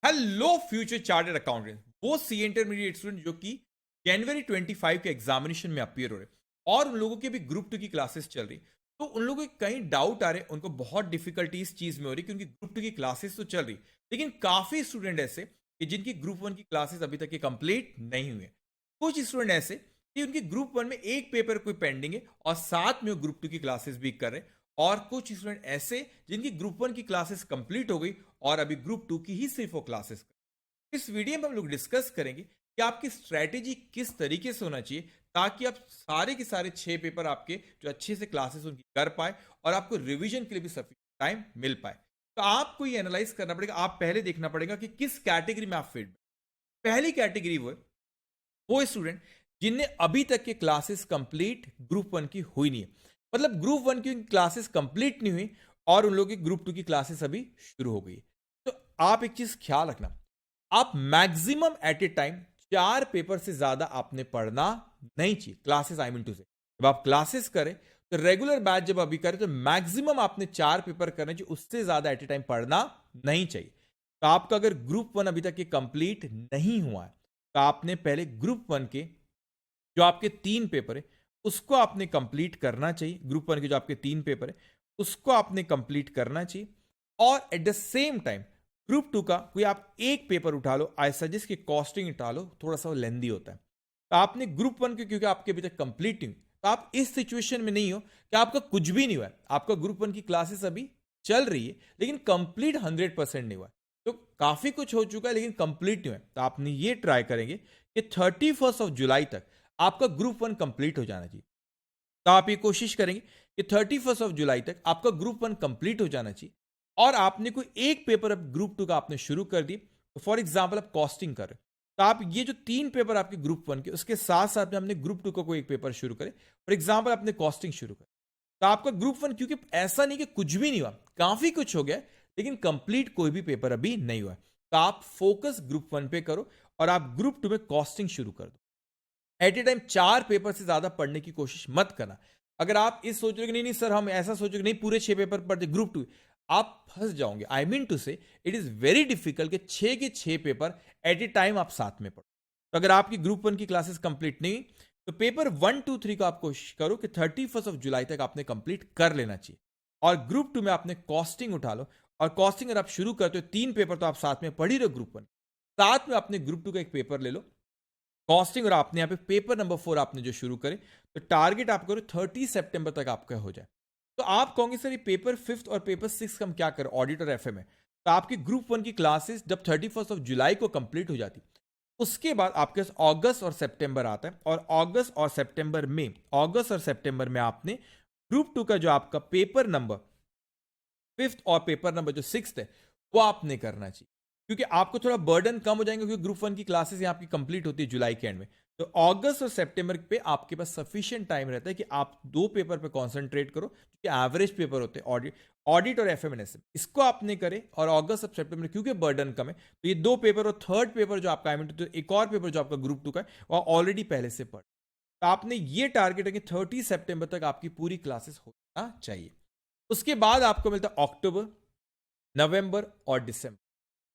Hello future chartered accountant, वो सी intermediate student जो कि जनवरी 25 के एग्जामिनेशन में अपियर हो रहे और उन लोगों के भी ग्रुप 2 की क्लासेस चल रही। तो उन लोगों के कई डाउट आ रहे, उनको बहुत डिफिकल्टी इस चीज में हो रही क्योंकि ग्रुप 2 की क्लासेस तो चल रही, लेकिन काफी स्टूडेंट ऐसे कि जिनकी ग्रुप 1 की क्लासेस अभी तक कंप्लीट नहीं हुए। कुछ स्टूडेंट ऐसे कि उनकी ग्रुप 1 में एक पेपर कोई पेंडिंग है और साथ में वो ग्रुप 2 की क्लासेस भी कर रहे हैं, और कुछ स्टूडेंट ऐसे जिनकी ग्रुप 1 की क्लासेस कंप्लीट हो गई और अभी ग्रुप 2 की ही सिर्फ वो क्लासेस। इस वीडियो में हम लोग डिस्कस करेंगे कि आपकी स्ट्रेटेजी किस तरीके से होना चाहिए ताकि आप सारे के सारे 6 पेपर आपके जो अच्छे से क्लासेस उनकी कर पाए और आपको रिवीजन के लिए भी सफिशिएंट टाइम मिल पाए। तो आपको ये एनालाइज करना पड़ेगा, आप पहले देखना पड़ेगा कि किस कैटेगरी में आप फिट। पहली कैटेगरी वो स्टूडेंट जिनने अभी तक के क्लासेस कंप्लीट ग्रुप 1 की हुई नहीं है, मतलब ग्रुप 1 की क्लासेस कंप्लीट नहीं हुई और उन लोगों की ग्रुप 2 की क्लासेस अभी शुरू हो गई। तो आप एक चीज ख्याल रखना, आप maximum at a time 4 paper से ज्यादा आपने पढ़ना नहीं चाहिए। क्लासेस आई मीन टू से, जब आप क्लासेस करें तो रेगुलर बैच जब अभी करें तो मैक्सिमम आपने 4 पेपर करने चाहिए, उससे ज्यादा एट ए टाइम पढ़ना नहीं चाहिए। तो आपका अगर ग्रुप 1 अभी तक कंप्लीट नहीं हुआ है तो आपने पहले ग्रुप 1 के जो आपके 3 पेपर है उसको आपने कंप्लीट करना चाहिए। ग्रुप 1 के जो आपके 3 पेपर है उसको आपने कंप्लीट करना चाहिए, और at the same time group 2 का कोई आप एक पेपर उठा लो। आई सजेस्ट कि कॉस्टिंग उठा लो, थोड़ा सा लेंदी होता है। तो आपने ग्रुप 1 के क्योंकि आपके अभी तक कंप्लीट नहीं हुई, तो आप इस सिचुएशन में नहीं हो कि आपका कुछ भी नहीं हुआ है, आपका ग्रुप 1 की क्लासेस अभी चल रही है लेकिन कंप्लीट 100% नहीं हुआ है। तो काफी कुछ हो चुका है लेकिन कंप्लीट नहीं हुआ है। तो आपने ये ट्राई करेंगे कि 31 जुलाई तक आपका ग्रुप 1 कंप्लीट हो जाना चाहिए। तो आप ये कोशिश करेंगे कि 31 जुलाई तक आपका ग्रुप 1 कंप्लीट हो जाना चाहिए, और आपने कोई एक पेपर अब ग्रुप 2 का आपने शुरू कर दिए। तो फॉर एग्जाम्पल आप कॉस्टिंग कर रहे, तो आप ये जो 3 पेपर आपके ग्रुप 1 के उसके साथ साथ में हमने ग्रुप 2 का कोई एक पेपर शुरू करे। फॉर एग्जाम्पल आपने कॉस्टिंग शुरू कर, तो आपका ग्रुप 1 क्योंकि ऐसा नहीं कि कुछ भी नहीं हुआ, काफी कुछ हो गया लेकिन कंप्लीट कोई भी पेपर अभी नहीं हुआ, तो आप फोकस ग्रुप 1 पे करो और आप ग्रुप 2 में कॉस्टिंग शुरू कर दो। एट ए टाइम 4 पेपर से ज्यादा पढ़ने की कोशिश मत करना। अगर आप इस सोच रहे कि नहीं नहीं सर हम ऐसा सोच रहे नहीं पूरे 6 पेपर पढ़ते ग्रुप 2, आप फंस जाओगे। आई मीन टू से इट इज वेरी डिफिकल्ट कि 6 के 6 पेपर एट ए टाइम आप साथ में पढ़ो। तो अगर आपकी ग्रुप 1 की क्लासेस कंप्लीट नहीं तो पेपर 1, 2, 3 को आप कोशिश करो कि 31 जुलाई तक आपने कंप्लीट कर लेना चाहिए, और ग्रुप 2 में आपने कॉस्टिंग उठा लो। और कॉस्टिंग अगर आप शुरू करते हो 3 पेपर तो आप साथ में पढ़ ही रहे हो ग्रुप 1, साथ में अपने ग्रुप 2 का एक पेपर ले लो कॉस्टिंग, और आपने यहाँ पे पेपर नंबर 4 आपने जो शुरू करे तो टारगेट आप करो 30 सितंबर तक आपका हो जाए। तो आप कहोगे सर ये पेपर 5 और पेपर 6 का हम क्या करें, ऑडिट और एफए में। तो आपकी ग्रुप 1 की क्लासेस जब 31 जुलाई को कंप्लीट हो जाती, उसके बाद आपके पास अगस्त और सितंबर आता है, और अगस्त और सितंबर में आपने ग्रुप 2 का जो आपका पेपर नंबर 5 और पेपर नंबर जो 6 है वो आपने करना चाहिए, क्योंकि आपको थोड़ा बर्डन कम हो जाएंगे क्योंकि ग्रुप 1 की क्लासेस यहाँ आपकी कंप्लीट होती है जुलाई के एंड में। तो अगस्त और सितंबर पे आपके पास सफिशिएंट टाइम रहता है कि आप 2 पेपर पे कंसंट्रेट करो, क्योंकि एवरेज पेपर होते हैं ऑडिट और एफएमएनएस, इसको आपने करे। और अगस्त और सितंबर क्योंकि बर्डन कम है तो ये 2 पेपर और थर्ड पेपर जो आपका तो एक और पेपर जो आपका ग्रुप 2 का है वो ऑलरेडी पहले से पढ़। तो आपने ये टारगेट है कि 30 सितंबर तक आपकी पूरी क्लासेस होना चाहिए। उसके बाद आपको मिलता है अक्टूबर, नवंबर और दिसंबर।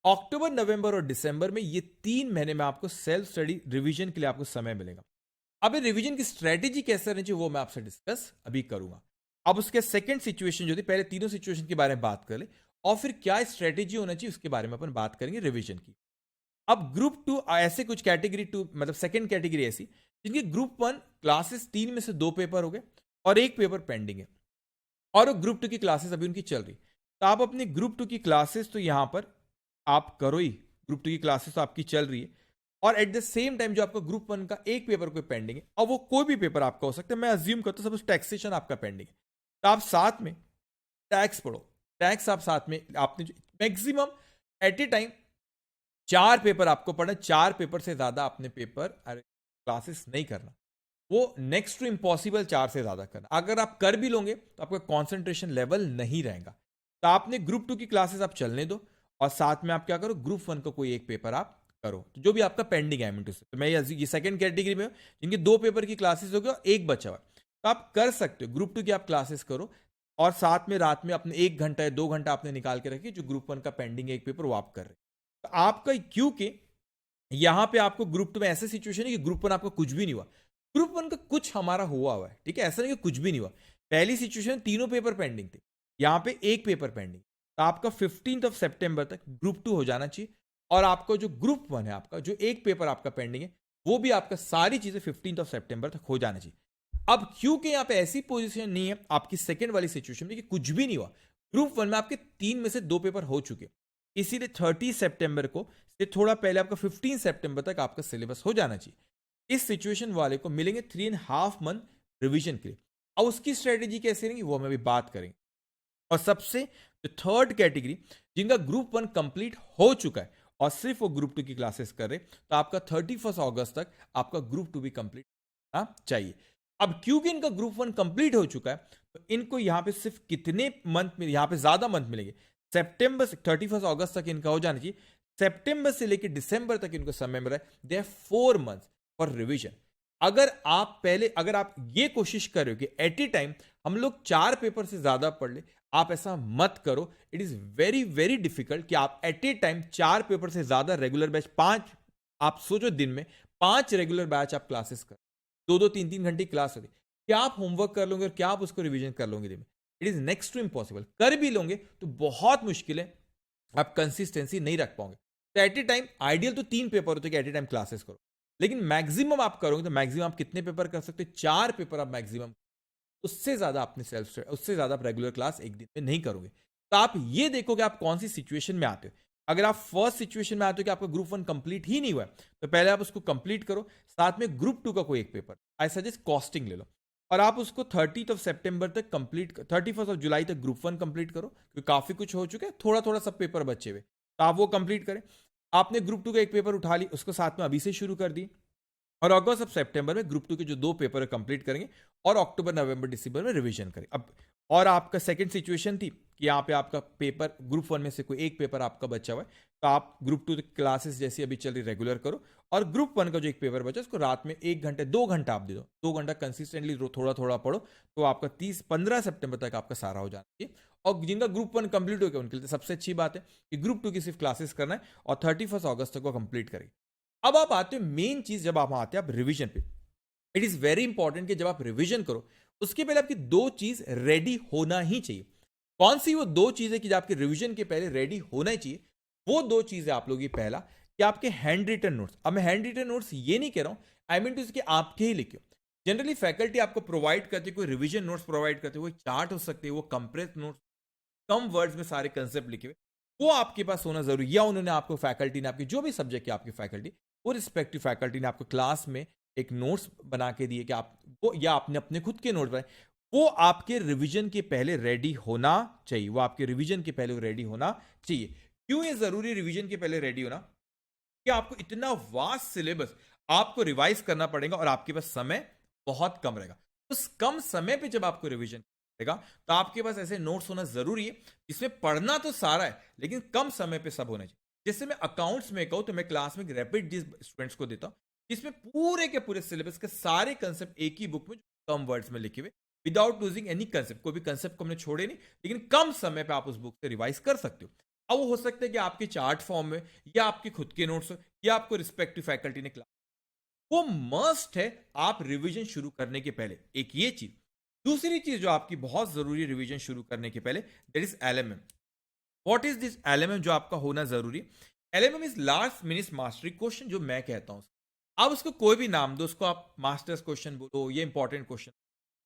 अक्टूबर, नवंबर और दिसंबर में ये 3 महीने में आपको सेल्फ स्टडी रिवीजन के लिए आपको समय मिलेगा। अब ये रिवीजन की स्ट्रेटेजी कैसे रहनी चाहिए वो मैं आपसे डिस्कस अभी करूंगा। अब उसके सेकंड सिचुएशन जो थी, पहले तीनों सिचुएशन के बारे में बात कर ले और फिर क्या स्ट्रेटेजी होना चाहिए उसके बारे में अपन बात करेंगे रिवीजन की। अब ग्रुप 2 ऐसे कुछ कैटेगरी 2 मतलब सेकंड कैटेगरी ऐसी जिनकी ग्रुप 1 क्लासेस 3 में से 2 पेपर हो गए और एक पेपर पेंडिंग है, और ग्रुप 2 की क्लासेस अभी उनकी चल रही। तो आप अपनी ग्रुप 2 की क्लासेस तो यहां पर आप करो ही, ग्रुप 2 की क्लासेस तो आपकी चल रही है, और एट द सेम टाइम जो आपका ग्रुप 1 का एक पेपर कोई पेंडिंग है, और वो कोई भी पेपर आपका हो सकता है। मैं अज्यूम करता हूं सपोज टैक्सेशन आपका पेंडिंग है, तो आप साथ में टैक्स पढ़ो। टैक्स आप साथ में आपने maximum at a time 4 paper आपको पढ़ना, 4 पेपर से ज्यादा आपने पेपर क्लासेस नहीं करना, वो नेक्स्ट टू इम्पॉसिबल 4 से ज्यादा करना। अगर आप कर भी लोगे तो आपका कॉन्सेंट्रेशन लेवल नहीं रहेगा। तो आपने ग्रुप 2 की क्लासेस आप चलने दो और साथ में आप क्या करो, ग्रुप 1 का कोई एक पेपर आप करो, तो जो भी आपका पेंडिंग है मिनटू से। तो मैं ये सेकंड कैटेगरी में हूं जिनके 2 पेपर की क्लासेस हो गए और एक बचा हुआ, तो आप कर सकते हो ग्रुप 2 की आप क्लासेस करो, और साथ में रात में अपने 1 घंटा या 2 घंटा आपने निकाल के रखिए जो ग्रुप 1 का पेंडिंग है एक पेपर वो आप कर रहे हैं। तो आपका क्योंकि यहां पे आपको ग्रुप 2 में ऐसे सिचुएशन है कि ग्रुप 1 आपका कुछ भी नहीं हुआ, ग्रुप 1 का कुछ हमारा हुआ है, ठीक है, ऐसा नहीं कि कुछ भी नहीं हुआ। पहली सिचुएशन तीनों पेपर पेंडिंग थे, यहां पे एक पेपर पेंडिंग, तो आपका 15 सितंबर तक ग्रुप 2 हो जाना चाहिए। और आपका जो ग्रुप 1 है, आपका जो एक पेपर आपका पेंडिंग है, वो भी आपका सारी चीजें 15 सितंबर तक हो जाना चाहिए। अब क्योंकि यहां पे ऐसी पोजीशन नहीं है आपकी सेकंड वाली सिचुएशन में कि कुछ भी नहीं हुआ, ग्रुप 1 में आपके 3 में से 2 पेपर हो चुके, इसीलिए 30 सितंबर को से थोड़ा पहले आपका 15 सितंबर तक आपका सिलेबस हो जाना चाहिए। इस सिचुएशन वाले को मिलेंगे 3.5 मंथ रिवीजन के लिए। अब उसकी स्ट्रेटेजी कैसे रहेंगी वो हम अभी बात करेंगे। और सबसे जो थर्ड कैटेगरी जिनका ग्रुप 1 कंप्लीट हो चुका है और सिर्फ वो ग्रुप 2 की क्लासेस कर रहे, तो आपका 31 अगस्त तक आपका ग्रुप 2 भी कंप्लीट होना चाहिए। अब क्योंकि इनका ग्रुप 1 कंप्लीट हो चुका है, तो इनको यहां पे सिर्फ कितने मंथ में, यहां पे ज्यादा मंथ मिलेंगे, सितंबर से 31 अगस्त तक इनका हो जाना चाहिए। सितंबर से लेकर दिसंबर तक इनको समय मिल रहा है, दे 4 मंथ फॉर रिविजन। अगर आप ये कोशिश कर रहे हो कि एट ए टाइम हम लोग 4 पेपर से ज्यादा पढ़ ले, आप ऐसा मत करो। It is very very difficult कि आप एट ए टाइम 4 पेपर से ज्यादा रेगुलर बैच 5, आप सोचो दिन में 5 रेगुलर बैच आप क्लासेस कर, 2-2 3-3 घंटे क्लास होती, क्या आप होमवर्क कर लोगे और क्या आप उसको रिवीजन कर लोगे दिन में? It is next to impossible. कर भी लोगे तो बहुत मुश्किल है, आप कंसिस्टेंसी नहीं रख पाओगे। तो एट ए टाइम आइडियल तो 3 पेपर होते हैं कि एट ए टाइम क्लासेस करो, लेकिन मैक्सिमम आप करोगे तो मैक्सिमम आप कितने पेपर कर सकते हो? 4 पेपर आप मैक्सिमम, उससे ज्यादा अपने उससे ज्यादा आप रेगुलर क्लास एक दिन में नहीं करोगे। तो आप ये देखो कि आप कौन सी सिचुएशन में आते हो। अगर आप फर्स्ट सिचुएशन में आते हो कि आपका ग्रुप 1 कंप्लीट ही नहीं हुआ है, तो पहले आप उसको कंप्लीट करो, साथ में ग्रुप 2 का कोई एक पेपर, आई सजेस्ट कॉस्टिंग ले लो, और आप उसको 30 सितंबर तक कंप्लीट, 31 जुलाई तक ग्रुप 1 कंप्लीट करो, क्योंकि काफी कुछ हो चुका है, थोड़ा थोड़ा सब पेपर बचे हुए, तो आप वो कंप्लीट करें। आपने ग्रुप 2 का एक पेपर उठा ली, उसको साथ में अभी से शुरू कर दिए, और अगस्त और सितंबर में ग्रुप 2 के जो 2 पेपर कंप्लीट करेंगे, और अक्टूबर नवंबर दिसंबर में रिवीजन करें। अब और आपका सेकंड सिचुएशन थी कि यहाँ पे आपका पेपर ग्रुप 1 में से कोई एक पेपर आपका बचा हुआ है, तो आप ग्रुप 2 क्लासेस जैसी अभी चल रही रेगुलर करो, और ग्रुप 1 का जो एक पेपर बचा उसको रात में 1 घंटे 2 घंटा आप दे दो, 2 घंटा कंसिस्टेंटली थोड़ा थोड़ा पढ़ो, तो आपका 15 सितंबर तक आपका सारा हो जाना चाहिए। और जिनका ग्रुप 1 कंप्लीट हो गया उनके लिए सबसे अच्छी बात है कि ग्रुप 2 की सिर्फ क्लासेस करना है और 31 अगस्त तक वो कंप्लीट करेंगे। अब आप आते हो मेन चीज, जब आप आते हैं आप रिवीजन पे, इट इज वेरी इंपॉर्टेंट कि जब आप रिवीजन करो उसके पहले आपकी 2 चीज रेडी होना ही चाहिए। कौन सी वो 2 चीजें कि जो आपके रिवीजन के पहले रेडी होना ही चाहिए? वो 2 चीजें आप लोग, पहला कि आपके हैंड रिटन नोट्स। अब मैं हैंड रिटन नोट्स ये नहीं कह रहा हूं, आई मीन टू इसके आपके ही लिखे। जनरली फैकल्टी आपको प्रोवाइड करती है, कोई रिवीजन नोट्स प्रोवाइड करते, वो चार्ट हो सकते हैं, वो कंप्रेस नोट्स, कम वर्ड्स में सारे कंसेप्ट लिखे हुए, वो आपके पास होना जरूरी, या उन्होंने आपको फैकल्टी ने, आपकी जो भी सब्जेक्ट की आपकी फैकल्टी, वो रिस्पेक्टिव फैकल्टी ने आपको क्लास में एक नोट्स बना के दिए कि आप वो, या आपने अपने खुद के नोट्स बनाए, वो आपके रिवीजन के पहले रेडी होना चाहिए। वो आपके रिवीजन के पहले रेडी होना चाहिए। क्यों ये जरूरी रिवीजन के पहले रेडी होना? कि आपको इतना वास्ट सिलेबस आपको रिवाइज करना पड़ेगा और आपके पास समय बहुत कम रहेगा। उस कम समय पे जब आपको रिवीजन करेगा तो आपके पास ऐसे नोट्स होना जरूरी है जिसमें पढ़ना तो सारा है लेकिन कम समय पे सब होना चाहिए। जैसे मैं अकाउंट्स में कहूं तो मैं क्लास में रैपिड स्टूडेंट्स को देता हूं, जिसमें पूरे के पूरे सिलेबस के सारे कंसेप्ट एक ही बुक में कम वर्ड्स में लिखे हुए, विदाउट लूजिंग एनी कंसेप्ट। कोई भी कंसेप्ट को हमने छोड़े नहीं, लेकिन कम समय पे आप उस बुक से रिवाइज कर सकते हो। अब वो हो सकता है कि आपके चार्ट फॉर्म में, या आपके खुद के नोट्स हो, या आपको रिस्पेक्टिव फैकल्टी ने क्लास, वो मस्ट है आप रिवीजन शुरू करने के पहले। एक ये चीज। दूसरी चीज जो आपकी बहुत जरूरी है रिवीजन शुरू करने के पहले, that is LMM. What is this LMM जो आपका होना जरूरी? LMM is last minute mastery question, जो मैं कहता हूं। आप उसको कोई भी नाम दो, उसको आप मास्टर्स क्वेश्चन बोलो, ये इंपॉर्टेंट क्वेश्चन,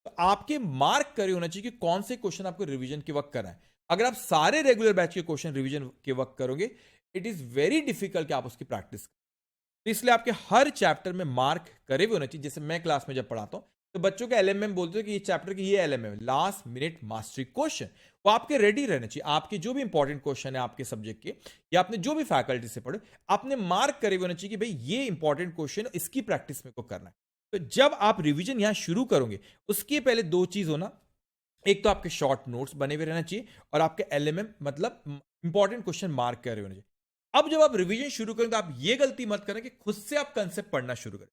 तो आपके मार्क करे होना चाहिए कि कौन से क्वेश्चन आपको रिवीजन के वक्त करना है। अगर आप सारे रेगुलर बैच के क्वेश्चन रिवीजन के वक्त करोगे, इट इज वेरी डिफिकल्ट कि आप उसकी प्रैक्टिस करें। तो इसलिए आपके हर चैप्टर में मार्क करे हुए होना चाहिए। जैसे मैं क्लास में जब पढ़ाता हूं तो बच्चों के एलएमएम बोलते हैं कि ये चैप्टर की ये LMM, last minute mastery question, वो आपके रेडी रहना चाहिए। आपके जो भी इंपॉर्टेंट क्वेश्चन है आपके सब्जेक्ट के, या आपने जो भी फैकल्टी से पढ़े, आपने मार्क करे हुए होना चाहिए कि भाई ये इंपॉर्टेंट क्वेश्चन, इसकी प्रैक्टिस मेरे को करना है। तो जब आप रिवीजन यहां शुरू करोगे उसके पहले 2 चीज होना, एक तो आपके शॉर्ट नोट्स बने हुए रहना चाहिए, और आपके एलएमएम मतलब इंपॉर्टेंट क्वेश्चन मार्क करे होने चाहिए। अब जब आप रिवीजन शुरू करें तो आप ये गलती मत करें कि खुद से आप कंसेप्ट पढ़ना शुरू करें।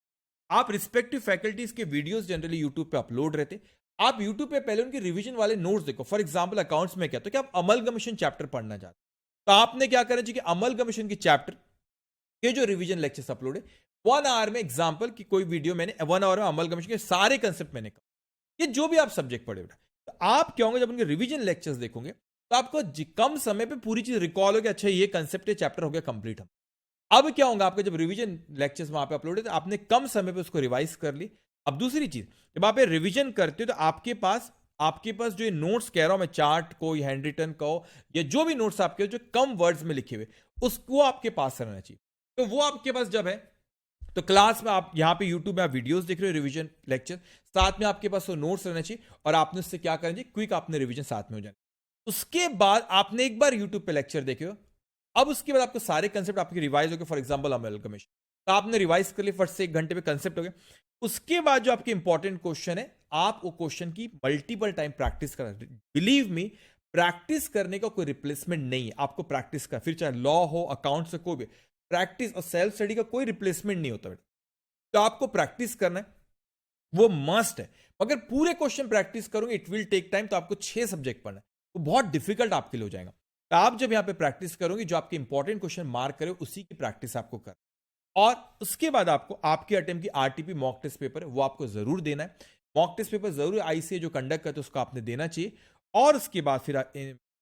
आप रिस्पेक्टिव फैकल्टीज के वीडियोस जनरली यूट्यूब पे अपलोड रहते, आप यूट्यूब पे पहले उनके रिवीजन वाले नोट्स देखो। फॉर एग्जांपल अकाउंट्स में क्या, तो क्या आप अमलगमेशन चैप्टर पढ़ना चाहते, तो आपने क्या करना चाहिए कि अमलगमेशन की चैप्टर के जो रिवीजन लेक्चर्स अपलोड है 1 आवर में, एग्जाम्पल की कोई वीडियो मैंने 1 आवर में अमलगमेशन के सारे कंसेप्ट मैंने कहा, ये जो भी आप सब्जेक्ट पढ़े बेटा, तो आप क्या होंगे जब उनके रिवीजन लेक्चर्स देखोगे तो आपको कम समय पे पूरी चीज रिकॉल होगी, अच्छा ये कंसेप्ट है, चैप्टर हो गया कंप्लीट। हम अब क्या होगा आपके जब रिवीजन लेक्चर्स वहां पे अपलोड है तो आपने कम समय पे उसको रिवाइज कर ली। अब दूसरी चीज, जब आप रिवीजन करते हो तो आपके पास जो नोट्स कह रहा हूं मैं, चार्ट को या हैंड रिटन को या जो भी नोट्स आपके जो कम वर्ड्स में लिखे हुए, उसको आपके पास रहना चाहिए। तो वो आपके पास जब है तो क्लास में आप यहाँ पे यूट्यूब में आप वीडियोस देख रहे हो रिवीजन लेक्चर, साथ में आपके पास वो नोट्स रहना चाहिए और आपने उससे क्या करना चाहिए, क्विक आपने रिवीजन साथ में हो जाना। उसके बाद आपने एक बार यूट्यूब पे लेक्चर देखे हो, अब उसके बाद आपको सारे कंसेप्ट आपके रिवाइज हो गए, फॉर एग्जांपल अमलगमेशन, तो आपने रिवाइज कर लिए फर्स्ट से 1 घंटे पे कंसेप्ट हो गए। उसके बाद जो आपके इंपॉर्टेंट क्वेश्चन है, आप वो क्वेश्चन की मल्टीपल टाइम प्रैक्टिस करना। बिलीव मी, प्रैक्टिस करने का कोई रिप्लेसमेंट नहीं है, आपको प्रैक्टिस कर, फिर चाहे लॉ हो, अकाउंट से, कोई भी प्रैक्टिस और सेल्फ स्टडी का कोई रिप्लेसमेंट नहीं होता बेटा। तो आपको प्रैक्टिस करना है, वो मस्ट है। अगर पूरे क्वेश्चन प्रैक्टिस करोगे इट विल टेक टाइम, तो आपको 6 सब्जेक्ट पढ़ना है, तो बहुत डिफिकल्ट आपके लिए हो जाएगा। तो आप जब यहां पे प्रैक्टिस करोगे, जो आपके इंपॉर्टेंट क्वेश्चन मार्क करे उसी की प्रैक्टिस आपको कर, और उसके बाद आपको आपके अटेम्प्ट की आरटीपी मॉक टेस्ट पेपर है वो आपको जरूर देना है। मॉक टेस्ट पेपर जरूर आईसीए जो कंडक्ट करते हैं उसको आपने देना चाहिए, और उसके बाद फिर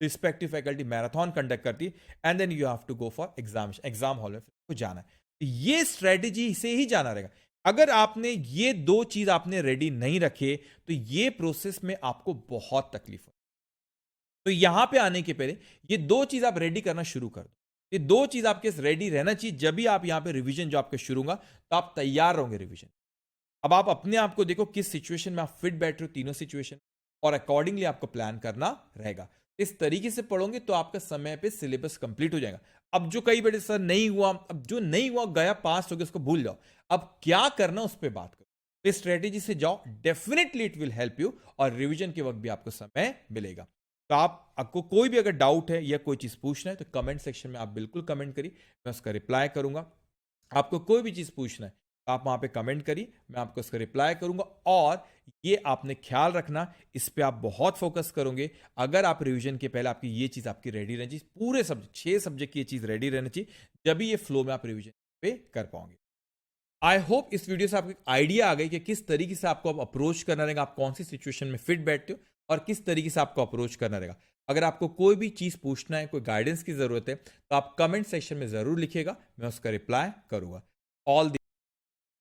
रिस्पेक्टिव फैकल्टी मैराथन कंडक्ट करती है, and then you have to go for exam hall में जाना है। तो ये स्ट्रेटेजी से ही जाना रहेगा। अगर आपने ये 2 चीज आपने रेडी नहीं रखे तो ये प्रोसेस में आपको बहुत तकलीफ हो। तो यहां पे आने के पहले ये 2 चीज आप रेडी करना शुरू कर दो। ये 2 चीज आपके रेडी रहना चाहिए, जब भी आप यहां पे रिवीजन जो आपके शुरू होगा तो आप तैयार रहोगे रिवीजन। अब आप अपने आप को देखो किस सिचुएशन में आप फिट बैठ रहे हो, तीनों सिचुएशन, और अकॉर्डिंगली आपको प्लान करना रहेगा। इस तरीके से पढ़ोगे तो आपका समय पे सिलेबस कंप्लीट हो जाएगा। अब जो कई बेटे सर नहीं हुआ, अब जो नहीं हुआ गया, पास हो गया, उसको भूल जाओ, अब क्या करना उस पर बात करो। इस स्ट्रेटेजी से जाओ, definitely it will help you, और रिवीजन के वक्त भी आपको समय मिलेगा। तो आपको कोई भी अगर डाउट है या कोई चीज पूछना है तो कमेंट सेक्शन में आप बिल्कुल कमेंट करिए, मैं उसका रिप्लाई करूंगा। आपको कोई भी चीज पूछना है तो आप वहां पे कमेंट करिए, मैं आपको उसका रिप्लाई करूंगा। और ये आपने ख्याल रखना, इस पे आप बहुत फोकस करोगे अगर आप रिवीजन के पहले आपकी ये चीज आपकी रेडी रहनी चाहिए, पूरे सब्जेक्ट 6 सब्जेक्ट की ये चीज रेडी रहनी चाहिए, जब भी ये फ्लो में आप रिवीजन पे कर पाओगे। आई होप इस वीडियो से आपको एक आइडिया आ गई कि किस तरीके से आपको अब अप्रोच करना रहेगा, आप कौन सी सिचुएशन में फिट बैठते हो और किस तरीके से आपको अप्रोच करना रहेगा। अगर आपको कोई भी चीज पूछना है, कोई गाइडेंस की जरूरत है, तो आप कमेंट सेक्शन में जरूर लिखिएगा, मैं उसका रिप्लाई करूंगा। ऑल